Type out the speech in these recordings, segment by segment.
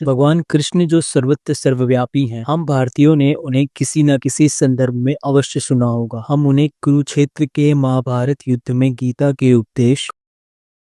भगवान कृष्ण जो सर्वत्र सर्वव्यापी हैं, हम भारतीयों ने उन्हें किसी न किसी संदर्भ में अवश्य सुना होगा। हम उन्हें कुरुक्षेत्र के महाभारत युद्ध में गीता के उपदेश,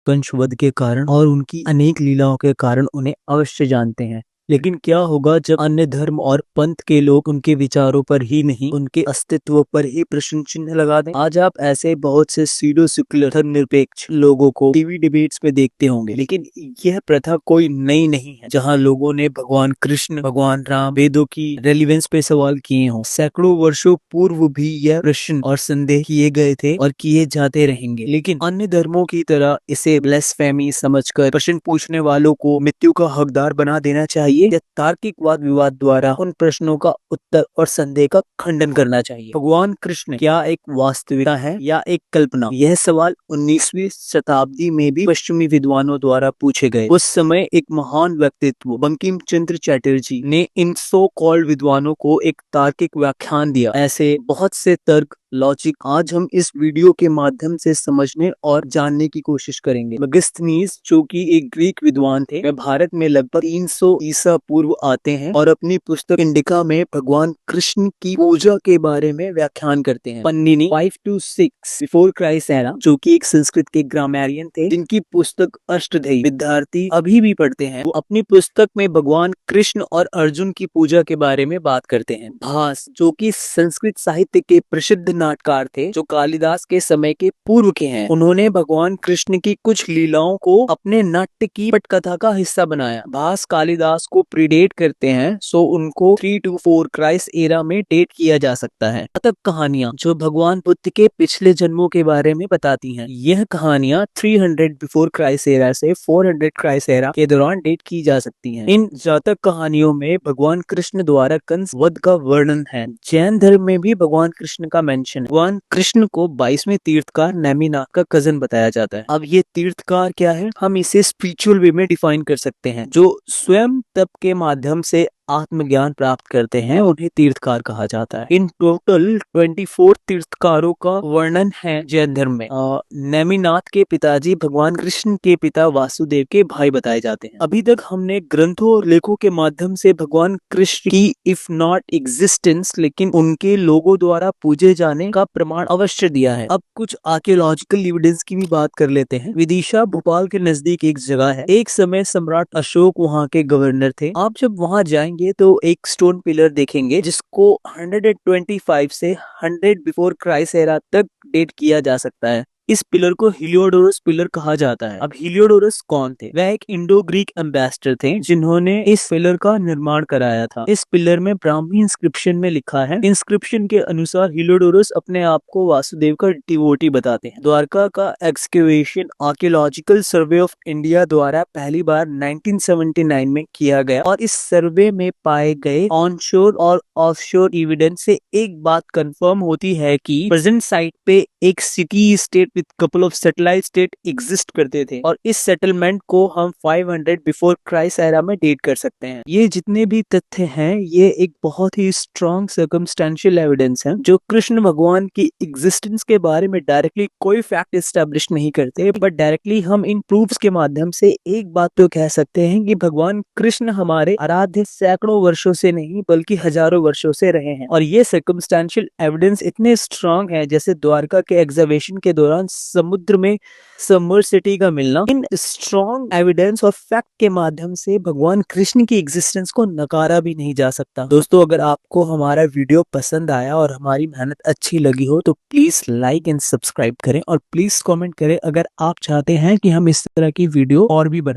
कंसवध के कारण और उनकी अनेक लीलाओं के कारण उन्हें अवश्य जानते हैं। लेकिन क्या होगा जब अन्य धर्म और पंथ के लोग उनके विचारों पर ही नहीं, उनके अस्तित्व पर ही प्रश्न चिन्ह लगा दें? आज आप ऐसे बहुत से सीडो सेक्युलर धर्मनिरपेक्ष लोगों को टीवी डिबेट्स में देखते होंगे, लेकिन यह प्रथा कोई नई नहीं है। जहां लोगों ने भगवान कृष्ण, भगवान राम, वेदों की रेलिवेंस पे सवाल किए हों, सैकड़ों वर्षों पूर्व भी यह प्रश्न और संदेह किए गए थे और किए जाते रहेंगे। लेकिन अन्य धर्मों की तरह इसे ब्लेस्फेमी समझकर प्रश्न पूछने वालों को मृत्यु का हकदार बना देना चाहिए या तार्किक वाद विवाद द्वारा उन प्रश्नों का उत्तर और संदेह का खंडन करना चाहिए? भगवान कृष्ण क्या एक वास्तविकता है या एक कल्पना? यह सवाल 19वीं शताब्दी में भी पश्चिमी विद्वानों द्वारा पूछे गए। उस समय एक महान व्यक्तित्व बंकिम चंद्र चटर्जी ने इन सो कॉल्ड विद्वानों को एक तार्किक व्याख्यान दिया। ऐसे बहुत से तर्क, लॉजिक आज हम इस वीडियो के माध्यम से समझने और जानने की कोशिश करेंगे। मेगास्थनीज, जो कि एक ग्रीक विद्वान थे, वे भारत में लगभग 300 ईसा पूर्व आते हैं और अपनी पुस्तक इंडिका में भगवान कृष्ण की पूजा के बारे में व्याख्यान करते हैं। पन्निनी 5 to 6 बिफोर क्राइस्ट एरा, जो कि एक संस्कृत के ग्रामेरियन थे, जिनकी पुस्तक अष्टध्यायी विद्यार्थी अभी भी पढ़ते हैं, वो अपनी पुस्तक में भगवान कृष्ण और अर्जुन की पूजा के बारे में बात करते हैं। भास, जो कि संस्कृत साहित्य के प्रसिद्ध नाटककार थे, जो कालिदास के समय के पूर्व के हैं, उन्होंने भगवान कृष्ण की कुछ लीलाओं को अपने नाट्य की पटकथा का हिस्सा बनाया। भास कालिदास को प्रीडेट करते हैं, सो उनको 3 to 4 क्राइस्ट एरा में डेट किया जा सकता है। कथक कहानियां जो भगवान बुद्ध के पिछले जन्मों के बारे में बताती हैं, यह कहानियां 300 बिफोर क्राइस्ट एरा से 400 क्राइस्ट एरा के दौरान डेट की जा सकती हैं। इन जातक कहानियों में भगवान कृष्ण द्वारा कंस वध का वर्णन है। जैन धर्म में भी भगवान कृष्ण का मेंशन है। भगवान कृष्ण को 22वें तीर्थकार नेमिनाथ का कजन बताया जाता है। अब ये तीर्थकार क्या है? हम इसे स्पिरिचुअल वे में डिफाइन कर सकते हैं। जो स्वयं तप के माध्यम से आत्मज्ञान प्राप्त करते हैं, उन्हें तीर्थकार कहा जाता है। इन टोटल 24 तीर्थकारों का वर्णन है जैन धर्म में। नेमिनाथ के पिताजी भगवान कृष्ण के पिता वासुदेव के भाई बताए जाते हैं। अभी तक हमने ग्रंथों और लेखों के माध्यम से भगवान कृष्ण की इफ नॉट एग्जिस्टेंस, लेकिन उनके लोगों द्वारा पूजे जाने का प्रमाण अवश्य दिया है। अब कुछ आर्कियोलॉजिकल एविडेंस की भी बात कर लेते हैं। विदिशा भोपाल के नजदीक एक जगह है। एक समय सम्राट अशोक वहाँ के गवर्नर थे। आप जब वहाँ जाएंगे तो एक स्टोन पिलर देखेंगे, जिसको 125 से 100 बिफोर क्राइस्ट एरा तक डेट किया जा सकता है। इस पिलर को हिलियोडोरस पिलर कहा जाता है। अब हिलियोडोरस कौन थे? वह एक इंडो ग्रीक एम्बेसडर थे, जिन्होंने इस पिलर का निर्माण कराया था। इस पिलर में ब्राह्मी इंस्क्रिप्शन में लिखा है। इंस्क्रिप्शन के अनुसार हिलियोडोरस अपने आप को वासुदेव का डिवोटी बताते हैं। द्वारका का excavation archaeological survey of India द्वारा पहली बार 1979 में किया गया और इस सर्वे में पाए गए ऑनशोर और ऑफशोर एविडेंस से एक बात कंफर्म होती है कि प्रेजेंट साइट पे एक city state with couple of satellite state exist करते थे और इस सेटलमेंट को हम 500 बिफोर क्राइस्ट एरा में डेट कर सकते हैं। ये जितने भी तथ्य हैं, ये एक बहुत ही स्ट्रॉन्ग सर्कमस्टेंशियल एविडेंस है, जो कृष्ण भगवान की एग्जिस्टेंस के बारे में डायरेक्टली कोई फैक्ट एस्टेब्लिश नहीं करते, बट डायरेक्टली हम इन प्रूफ्स के माध्यम से एक बात तो कह सकते हैं कि भगवान कृष्ण हमारे आराध्य सैकड़ों वर्षों से नहीं बल्कि हजारों वर्षों से रहे हैं। और ये सर्कमस्टेंशियल एविडेंस इतने स्ट्रॉन्ग है, जैसे द्वारका के एग्जावेशन के दौरान समुद्र में सबमर्ज सिटी का मिलना। इन स्ट्रॉन्ग एविडेंस और फैक्ट के माध्यम से भगवान कृष्ण की एग्जिस्टेंस को नकारा भी नहीं जा सकता। दोस्तों, अगर आपको हमारा वीडियो पसंद आया और हमारी मेहनत अच्छी लगी हो तो प्लीज लाइक एंड सब्सक्राइब करें और प्लीज कमेंट करें अगर आप चाहते हैं कि हम इस तरह की वीडियो और भी बनाएं।